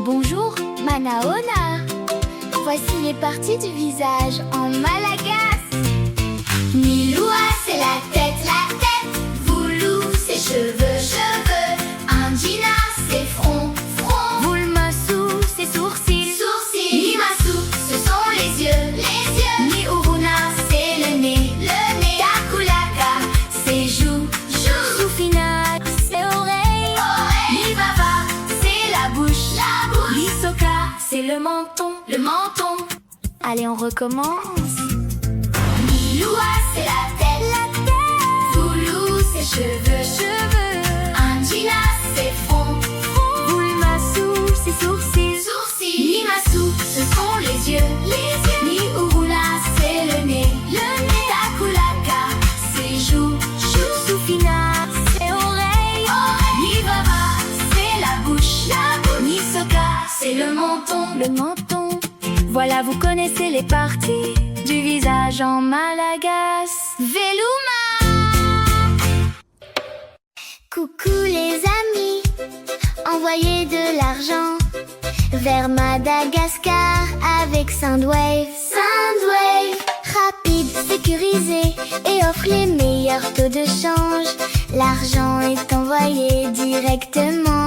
Bonjour, Manaona. Voici les parties du visage en malagasy. Niloa, c'est la tête. Voulou, c'est cheveux. Indina, c'est front. Vulmasu, c'est sourcils. Nimasu, ce sont les yeux. Niuruna, c'est le nez. Takulaka, c'est joues. Sufina, c'est oreilles. Nivava, c'est la bouche. Lisoka, c'est le menton. Allez, on recommence. Niloa, c'est la tête. Voulou, c'est cheveux. Indina, c'est front. Vulmasu, c'est sourcils. Nimasu, ce sont les yeux. Niuruna, c'est le nez. Takulaka, c'est joues. Sufina, c'est oreilles. Nivava, c'est la bouche. Nisoka, c'est le menton. Voilà, vous connaissez les parties du visage en malagasy. Veluma. Coucou les amis, envoyez de l'argent vers Madagascar avec Sendwave. Rapide, sécurisé et offre les meilleurs taux de change. L'argent est envoyé directement